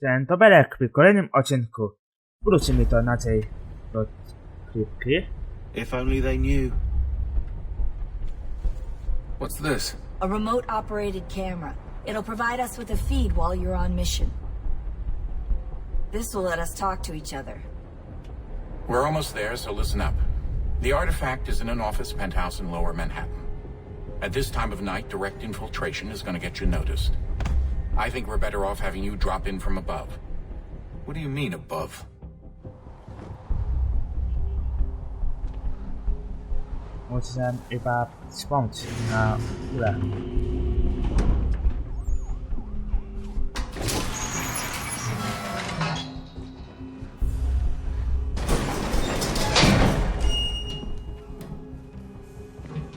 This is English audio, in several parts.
ten tobelek w kolejnym odcinku. Wrócimy do naszej rozgrywki. If only they knew. What's this? A remote-operated camera. It'll provide us with a feed while you're on mission. This will let us talk to each other. We're almost there, so listen up. The artifact is in an office penthouse in Lower Manhattan. At this time of night, direct infiltration is going to get you noticed. I think we're better off having you drop in from above. What do you mean, above? Muszę chyba wspomnieć na górę.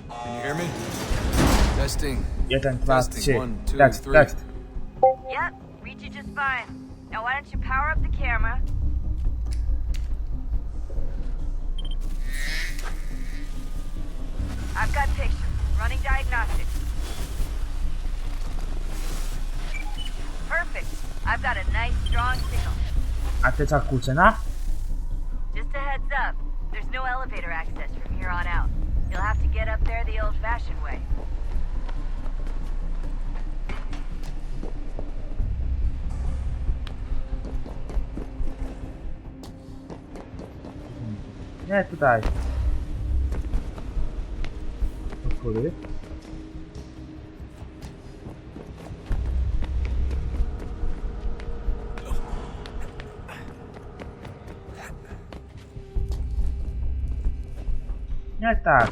Can you hear me? Testing. 1, 2, 3. Testing. 1, 2, Tekst, 3. tekst. Yep, read you just fine. Now why don't you power up the camera? I've got pictures. Running diagnostics. Perfect. I've got a nice, strong signal. A ty co, kłócena? Just a heads up. There's no elevator access from here on out. You'll have to get up there the old-fashioned way. Nie, tutaj. Do góry. Nie tak.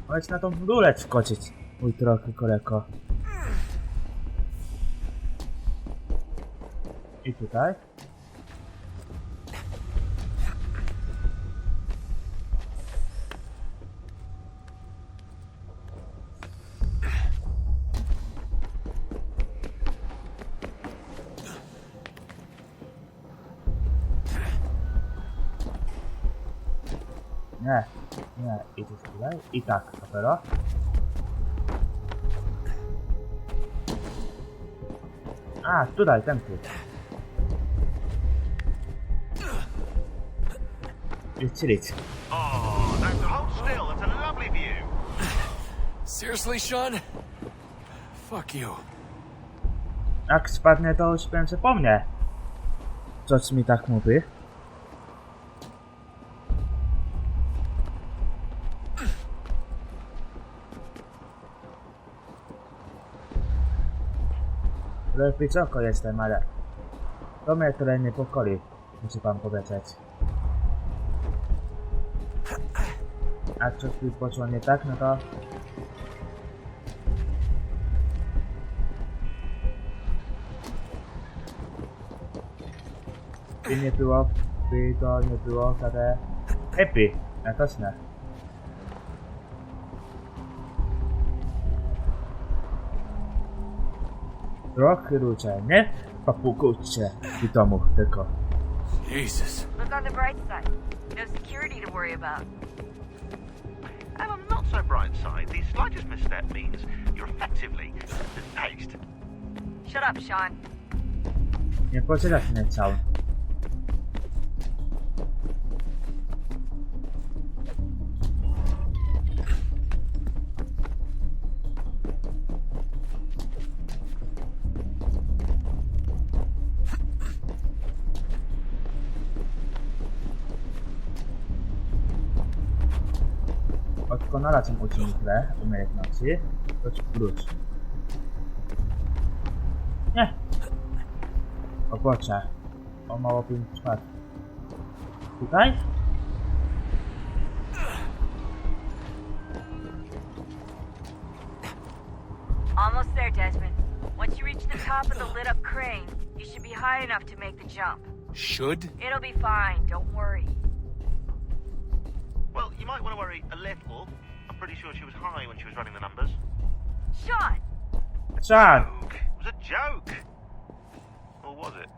Możesz na tą rulę wskoczyć, mój trochę kolego. I tutaj. Nie, nie, i tu tutaj, i tak, dopiero. A, tutaj, ten tu. I strzelić. Oh, don't hold still. It's a lovely view. Seriously, Sean? Fuck you. Jak spadnę, to już będzie po mnie. Coś mi tak mówi. Trochę wysoko jestem, ale to mnie trochę niepokoi, muszę wam powiedzieć. A coś tu poszło nie tak, no to... By to nie było wtedy happy, na точно. Trochę ruczę, nie? Papugujcie w domu tylko. Jesus. Look on the bright side. No security to worry about. And on the not so bright side, the slightest misstep means you're effectively paced. Shut up, Sean. Nie poczekać mnie cały. Doskonale są uczynki umiejętności, choć wróć. Nie! Obocze. O mało 5/4. Tutaj? Almost there, Desmond. Once you reach the top of the lit-up crane, you should be high enough to make the jump. Should? It'll be fine, don't worry. Well, you might want to worry a little. I'm pretty sure she was high when she was running the numbers. Sean! Sean! Joke. It was a joke. Or was it?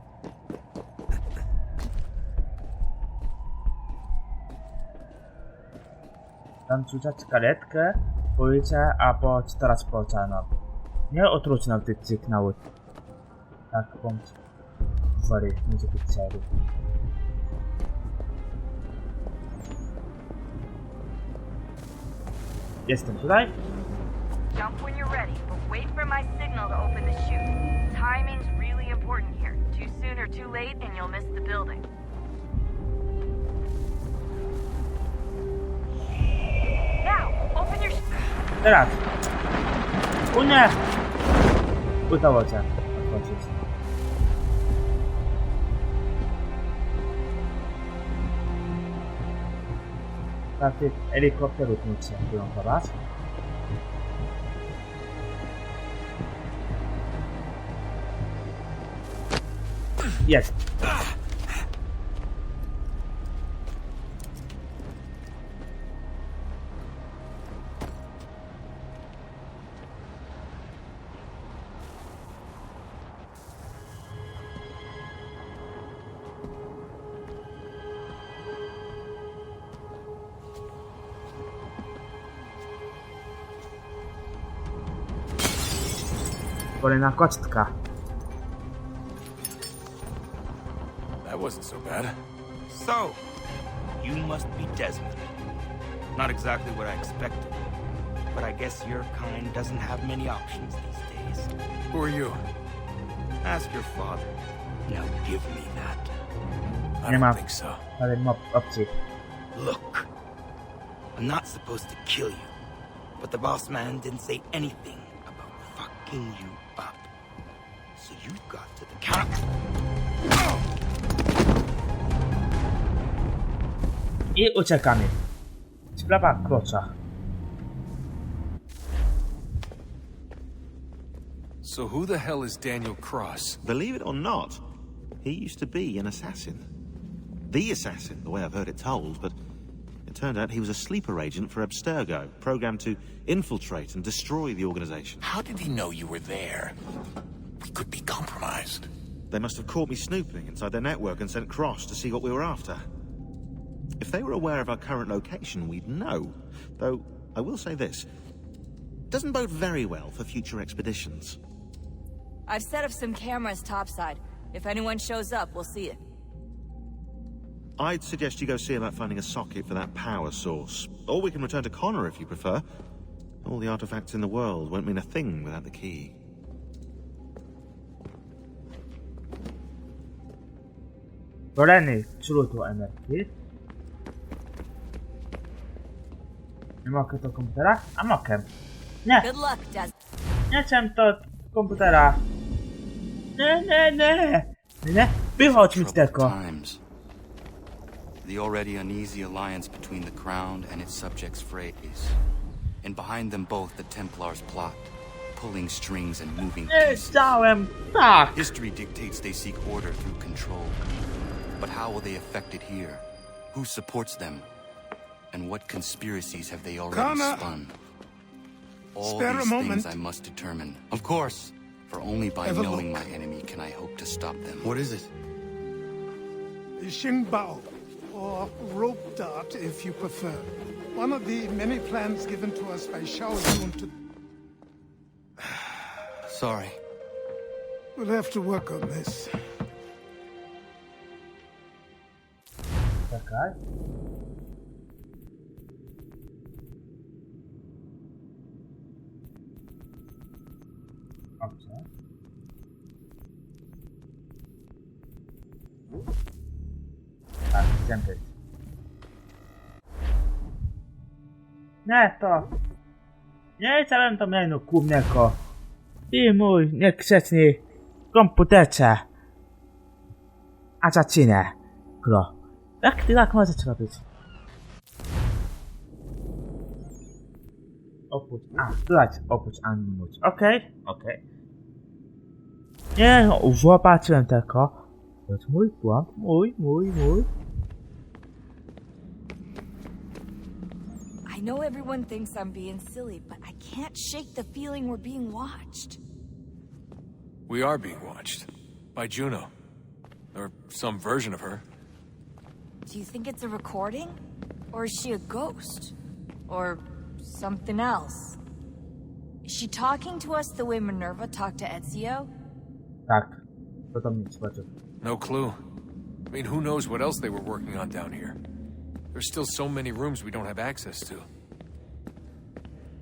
Tam rzucać karetkę, policję, albo transporta, no. Nie otruć nam tych sygnałów. Tak, bądź utwory multiplikserów. Jestem tutaj. Jump when you're ready, but wait for my signal to open the chute. Timing's really important here. Too soon or too late and you'll miss the building. Now, open your... Teraz. O nie! Udało się otworzyć. Takich helikopterów nie trzeba wylądować. Jest. Kolejna kostka. That wasn't so bad. So, you must be Desmond. Not exactly what I expected, but I guess your kind doesn't have many options these days. Who are you? Ask your father. Now give me that. I Nie ma don't think so. ale opcji. Look, I'm not supposed to kill you, but the boss man didn't say anything about fucking you up. So you've got to the count. I uciekamy. Sprawa klocza. So who the hell is Daniel Cross? Believe it or not, he used to be an assassin. The assassin, the way I've heard it told, but it turned out he was a sleeper agent for Abstergo, programmed to infiltrate and destroy the organization. How did he know you were there? We could be compromised. They must have caught me snooping inside their network and sent Cross to see what we were after. If they were aware of our current location, we'd know. Though, I will say this. Doesn't bode very well for future expeditions. I've set up some cameras topside. If anyone shows up, we'll see it. I'd suggest you go see about finding a socket for that power source. Or we can return to Connor if you prefer. All the artifacts in the world won't mean a thing without the key. Kolejny źródło energii. Nie mogę to komputera? A mogę. Nie, Good luck, Des. nie chciałem to komputera. Nie. Wychodź mi z tego. Times. The already uneasy alliance between the crown and its subjects frays. And behind them both the Templars plot, pulling strings and moving Nie pieces. chciałem. Tak. History dictates they seek order through control. But how will they affect it here? Who supports them? And what conspiracies have they already Connor! spun? All Spare a these moment. things I must determine. Of course, for only by Have a knowing look. my enemy can I hope to stop them. What is it? The Xingbao, or rope dart if you prefer. One of the many plans given to us by Xiao Yun to... Sorry. We'll have to work on this. Czekaj. Dobrze. Tak, dziękuję. Nie, to... Nie chciałem to menu głównego. I mój niegrzeczny komputerze. A zaczynę. Gro. Jak ty tak możesz robić? Opuść. A, dodać opuść animuć. Okej. Nie no, zobaczyłem tylko. To jest mój błąd. Mój. I know everyone thinks I'm being silly, but I can't shake the feeling we're being watched. We are being watched. By Juno. Or some version of her. Do you think it's a recording? Or is she a ghost? Or something else? Is she talking to us the way Minerva talked to Ezio? Tak. To do mnie zobaczył. No clue. I mean, who knows what else they were working on down here? There's still so many rooms we don't have access to.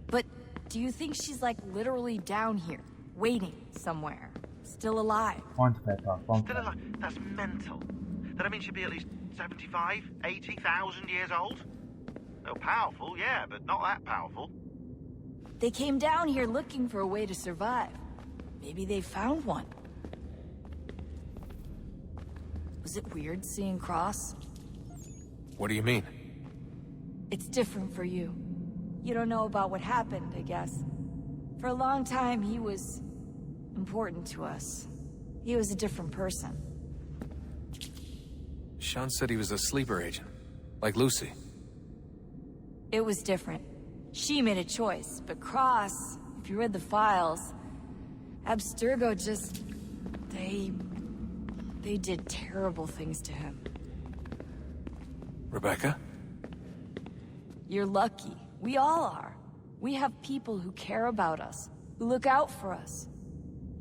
But do you think she's like literally down here, waiting somewhere, still alive? Still alive? That's mental. That means she'd be at least 75, 80,000 years old? Oh, powerful, yeah, but not that powerful. They came down here looking for a way to survive. Maybe they found one. Was it weird seeing Cross? What do you mean? It's different for you. You don't know about what happened, I guess. For a long time, he was important to us. He was a different person. Sean said he was a sleeper agent, like Lucy. It was different. She made a choice, but Cross, if you read the files, Abstergo just... They did terrible things to him. Rebecca? You're lucky. We all are. We have people who care about us, who look out for us.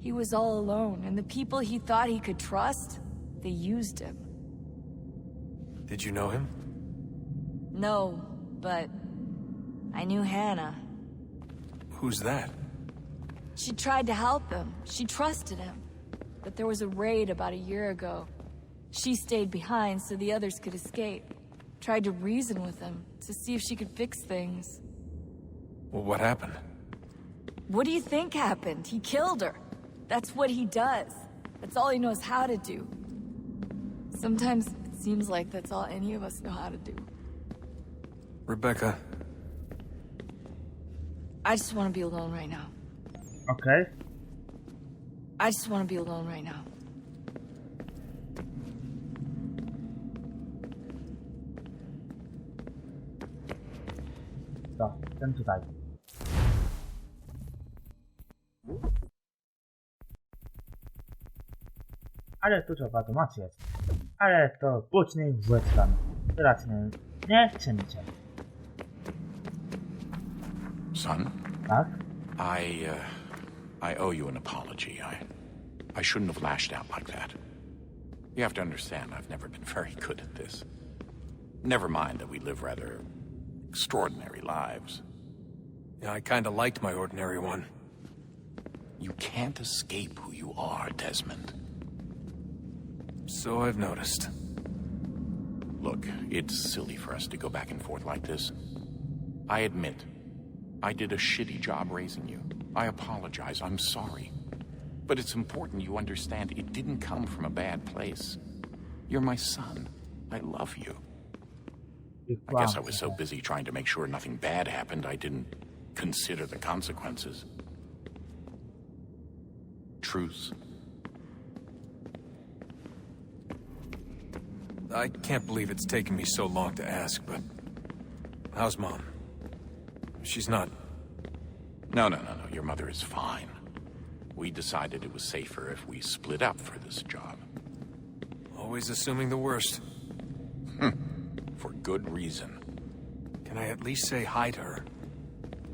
He was all alone, and the people he thought he could trust, they used him. Did you know him? No, but I knew Hannah. Who's that? She tried to help him. She trusted him. But there was a raid about a year ago. She stayed behind so the others could escape. Tried to reason with him to see if she could fix things. Well, what happened? What do you think happened? He killed her. That's what he does. That's all he knows how to do. Sometimes it seems like that's all any of us know how to do. Rebecca. I just want to be alone right now. Okay. I just want to be alone right now. To, ten tutaj. Ale tu trzeba tłumaczyć. Ale to później wrzucam. Teraz nie czynicie. Son? Tak? I owe you an apology. I shouldn't have lashed out like that. You have to understand, I've never been very good at this. Never mind that we live rather extraordinary lives. Yeah, I kinda liked my ordinary one. You can't escape who you are, Desmond. So I've noticed. Look, it's silly for us to go back and forth like this. I admit, I did a shitty job raising you. I apologize, I'm sorry. But it's important you understand it didn't come from a bad place. You're my son. I love you. I guess I was so busy trying to make sure nothing bad happened, I didn't consider the consequences. Truce. I can't believe it's taken me so long to ask, but... How's Mom? She's not... No. Your mother is fine. We decided it was safer if we split up for this job. Always assuming the worst. For good reason. Can I at least say hi to her?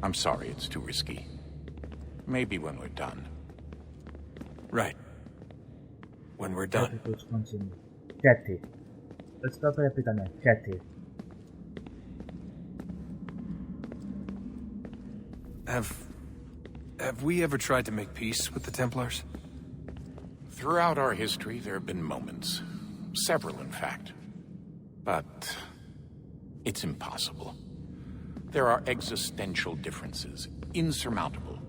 I'm sorry, it's too risky. Maybe when we're done. Right. When we're done. Kiedy? To jest dobre pytanie. Kiedy? Have we ever tried to make peace with the Templars? Throughout our history, there have been moments. Several, in fact. But it's impossible. There are existential differences, insurmountable.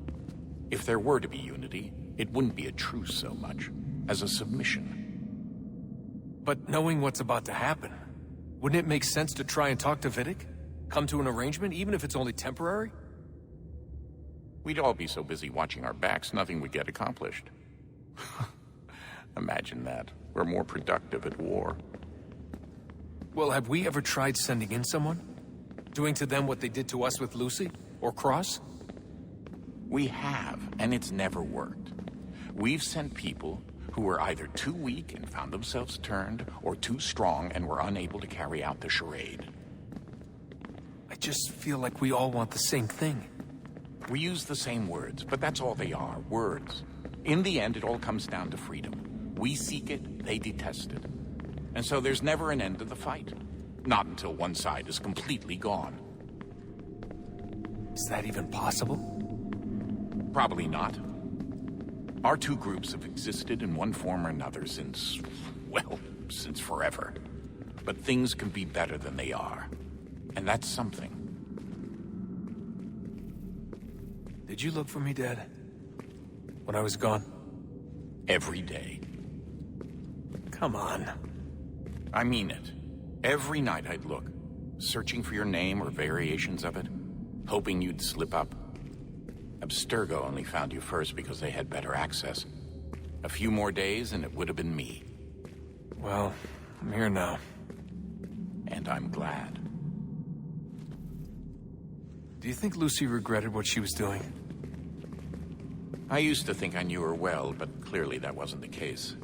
If there were to be unity, it wouldn't be a truce so much as a submission. But knowing what's about to happen, wouldn't it make sense to try and talk to Vidic? Come to an arrangement, even if it's only temporary? We'd all be so busy watching our backs, nothing would get accomplished. Imagine that. We're more productive at war. Well, have we ever tried sending in someone? Doing to them what they did to us with Lucy? Or Cross? We have, and it's never worked. We've sent people who were either too weak and found themselves turned, or too strong and were unable to carry out the charade. I just feel like we all want the same thing. We use the same words, but that's all they are, words. In the end, it all comes down to freedom. We seek it, they detest it. And so there's never an end to the fight. Not until one side is completely gone. Is that even possible? Probably not. Our two groups have existed in one form or another since, well, since forever. But things can be better than they are. And that's something. Did you look for me, Dad? When I was gone? Every day. Come on. I mean it. Every night I'd look, searching for your name or variations of it, hoping you'd slip up. Abstergo only found you first because they had better access. A few more days and it would have been me. Well, I'm here now. And I'm glad. Do you think Lucy regretted what she was doing? I used to think I knew her well, but clearly that wasn't the case.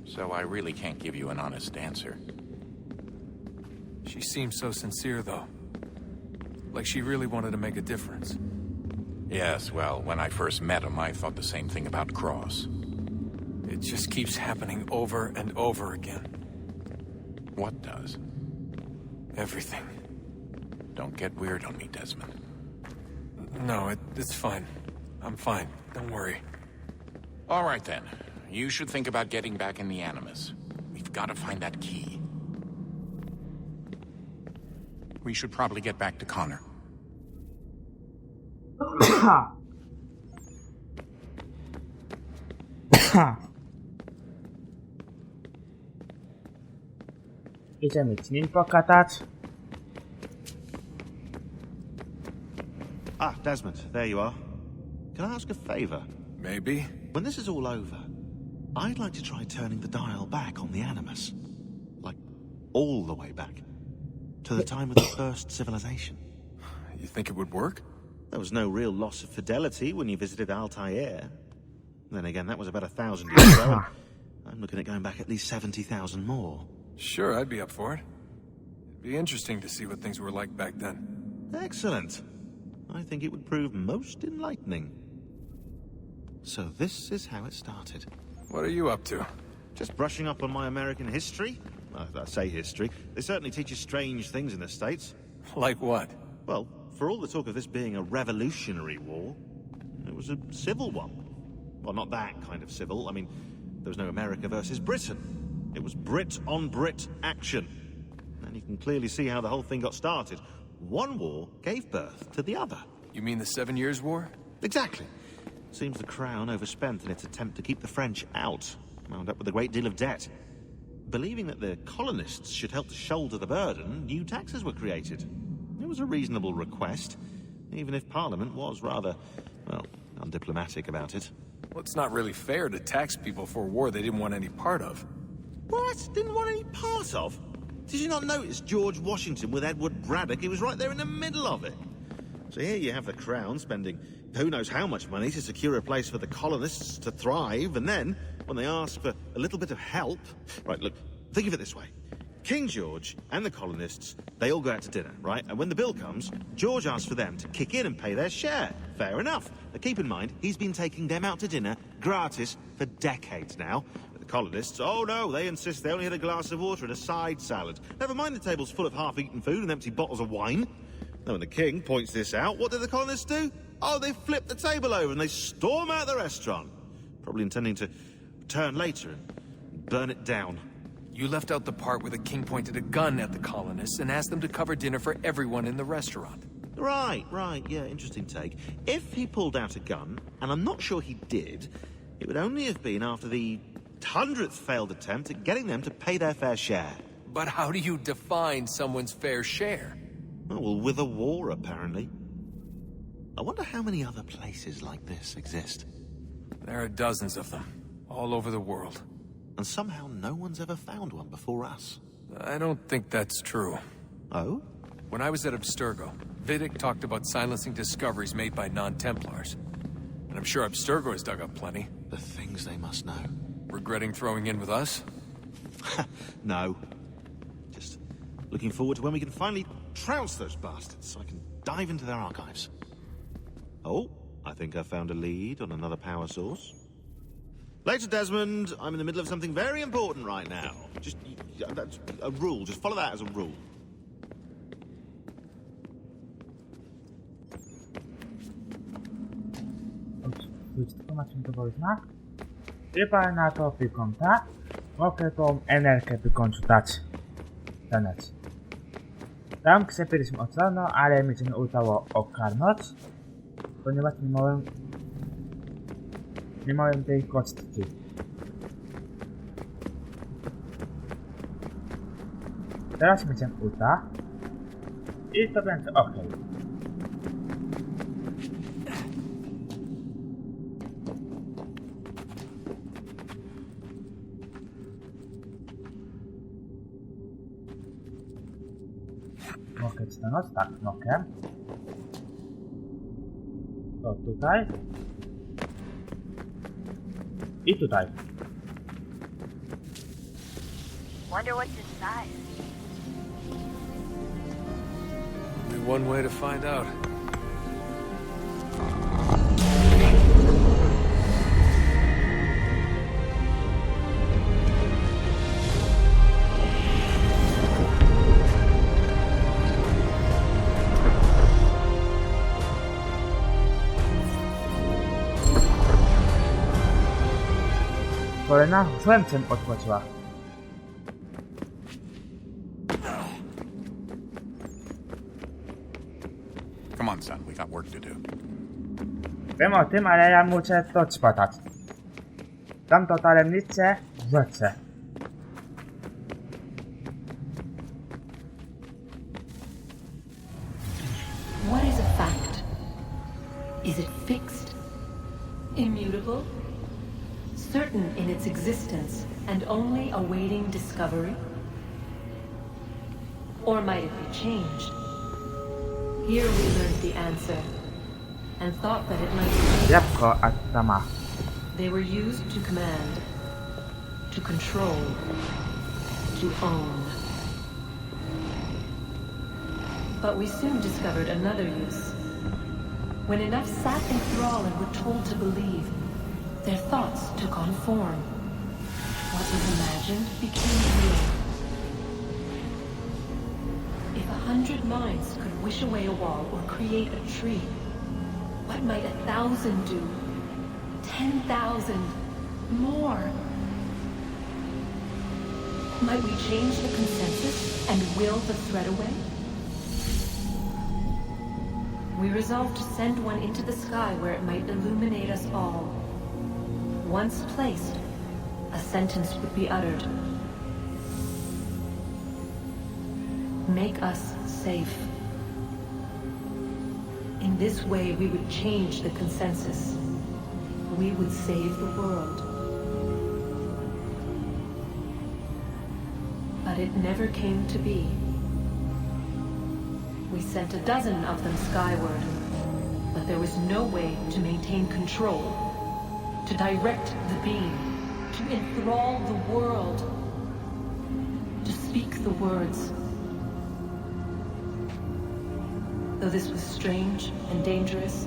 So I really can't give you an honest answer. She seemed so sincere, though. Like she really wanted to make a difference. Yes, well, when I first met him, I thought the same thing about Cross. It just keeps happening over and over again. What does? Everything. Don't get weird on me, Desmond. No, it's fine. I'm fine. Don't worry. All right, then. You should think about getting back in the Animus. We've got to find that key. We should probably get back to Connor. Idziemy ci nim pokatać. Ah, Desmond, there you are. Can I ask a favour? Maybe. When this is all over, I'd like to try turning the dial back on the Animus. Like, all the way back. To the time of the first civilization. You think it would work? There was no real loss of fidelity when you visited Altair. Then again, that was about 1,000 years ago. And I'm looking at going back at least 70,000 more. Sure, I'd be up for it. It'd be interesting to see what things were like back then. Excellent. I think it would prove most enlightening. So this is how it started. What are you up to? Just brushing up on my American history. I say history. They certainly teach you strange things in the States. Like what? Well, for all the talk of this being a revolutionary war, it was a civil one. Well, not that kind of civil. I mean, there was no America versus Britain. It was Brit on Brit action. And you can clearly see how the whole thing got started. One war gave birth to the other. You mean the 7 Years' War? Exactly. Seems the Crown overspent in its attempt to keep the French out, wound up with a great deal of debt. Believing that the colonists should help to shoulder the burden, new taxes were created. It was a reasonable request, even if Parliament was rather, well, undiplomatic about it. Well, it's not really fair to tax people for a war they didn't want any part of. What? Didn't want any part of? Did you not notice George Washington with Edward Braddock? He was right there in the middle of it. So here you have the Crown spending who knows how much money to secure a place for the colonists to thrive, and then, when they ask for a little bit of help... Right, look, think of it this way. King George and the colonists, they all go out to dinner, right? And when the bill comes, George asks for them to kick in and pay their share. Fair enough. But keep in mind, he's been taking them out to dinner gratis for decades now. But the colonists, oh no, they insist they only had a glass of water and a side salad. Never mind the table's full of half-eaten food and empty bottles of wine. Now, when the king points this out, what do the colonists do? Oh, they flip the table over and they storm out the restaurant. Probably intending to return later and burn it down. You left out the part where the king pointed a gun at the colonists and asked them to cover dinner for everyone in the restaurant. Right, yeah, interesting take. If he pulled out a gun, and I'm not sure he did, it would only have been after the 100th failed attempt at getting them to pay their fair share. But how do you define someone's fair share? Oh, well, with a war, apparently. I wonder how many other places like this exist. There are dozens of them, all over the world. And somehow no one's ever found one before us. I don't think that's true. Oh? When I was at Abstergo, Vidic talked about silencing discoveries made by non-Templars. And I'm sure Abstergo has dug up plenty. The things they must know. Regretting throwing in with us? No. Just looking forward to when we can finally trounce those bastards so I can dive into their archives. Oh, I think I found a lead on another power source. Later, Desmond. I'm in the middle of something very important right now. Just, that's a rule. Just follow that as a rule. Wytłumaczymy znak. Chyba na to wykąta. Mogę tą energię wykończyć. Stanąć. Tam przepiliśmy oceanu, ale mi się nie udało ogarnąć, ponieważ nie miałem tej kostki. Teraz mi się uda i to będzie ok. Mogę stanąć? Tak, mogę. To tutaj. I tutaj. Wonder what's inside. Only one way to find out. Kolejna słońcem odpoczyła. Come on, son. We got work to do. Wiem o tym, ale ja muszę to spotać. Tam to tajemnicze rzeczy. What is a fact? Is it fixed? Immutable? Certain in its existence and only awaiting discovery? Or might it be changed? Here we learned the answer and thought that it might be. Jabłko Adama. They were used to command, to control, to own. But we soon discovered another use. When enough sat in thrall and were told to believe, their thoughts took on form. What was imagined became real. If 100 minds could wish away a wall or create a tree, what might 1,000 do? 10,000? More? Might we change the consensus and will the thread away? We resolved to send one into the sky where it might illuminate us all. Once placed, a sentence would be uttered. Make us safe. In this way, we would change the consensus. We would save the world. But it never came to be. We sent a dozen of them skyward, but there was no way to maintain control, to direct the beam, to enthrall the world, to speak the words. Though this was strange and dangerous,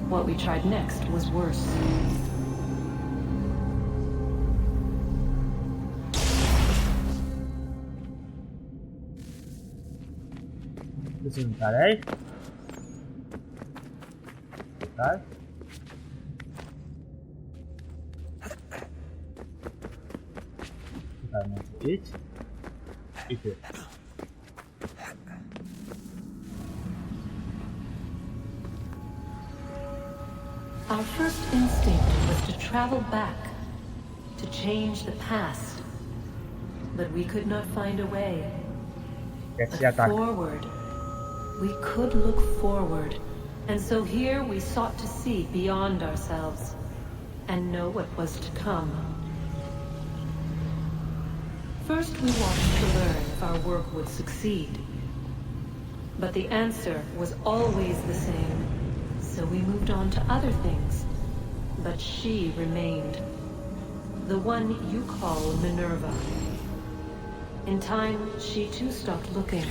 what we tried next was worse. Idziemy dalej. Tutaj. Tutaj może iść. I tu. Our first instinct was to travel back, to change the past. But we could not find a way. But forward. We could look forward. And so here we sought to see beyond ourselves and know what was to come. First we wanted to learn if our work would succeed. But the answer was always the same. So we moved on to other things. But she remained. The one you call Minerva. In time, she too stopped looking,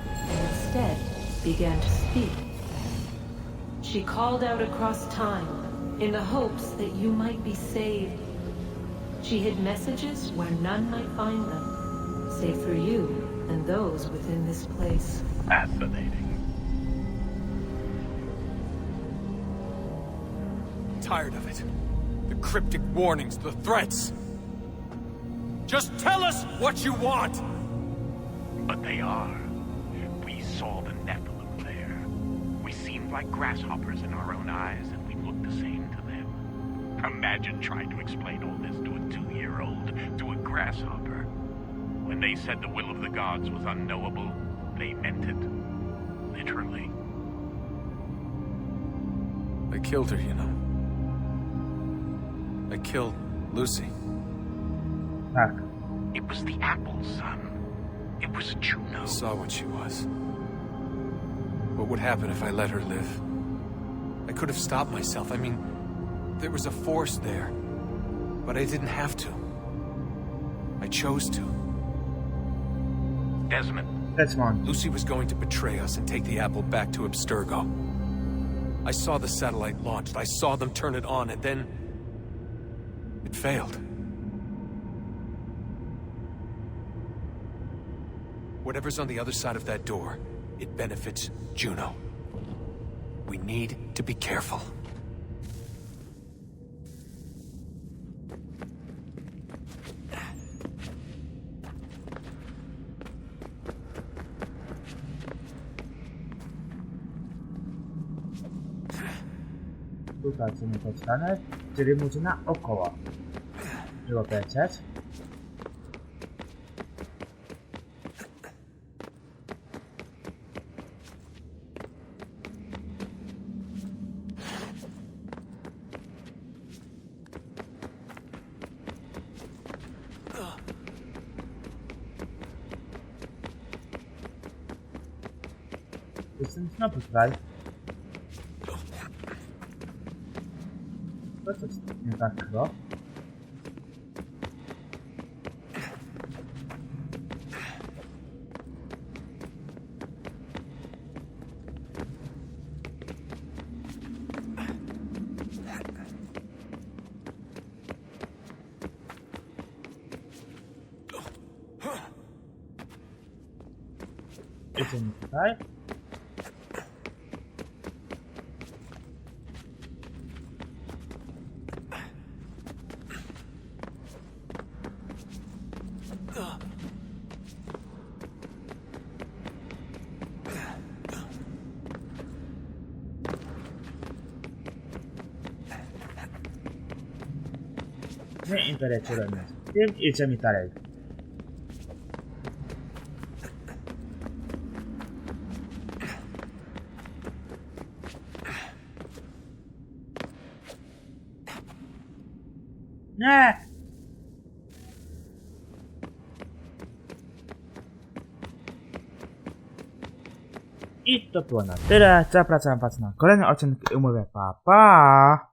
and instead began to speak. She called out across time, in the hopes that you might be saved. She hid messages where none might find them, save for you and those within this place. Fascinating. Tired of it. The cryptic warnings, the threats. Just tell us what you want! But they are. We saw the Nephilim there. We seemed like grasshoppers in our own eyes, and we looked the same to them. Imagine trying to explain all this to a 2-year-old, to a grasshopper. When they said the will of the gods was unknowable, they meant it. Literally. I killed her, you know. I killed Lucy. Tak. It was the apple, son. It was Juno. I saw what she was. What would happen if I let her live? I could have stopped myself. I mean, there was a force there. But I didn't have to. I chose to. Desmond. Lucy was going to betray us and take the apple back to Abstergo. I saw the satellite launched. I saw them turn it on, and then... it failed. Whatever's on the other side of that door, it benefits Juno. We need to be careful. Tutaj co mi pocztane, czyli musi naokoło. Żeby lecieć. Jestem znowu tutaj. To coś nie tak chyba. Idziemy tutaj. Nie interesuje mnie. Tym idziemy dalej. Nie! I to było na tyle. Zapraszam was na kolejny odcinek i mówię pa pa!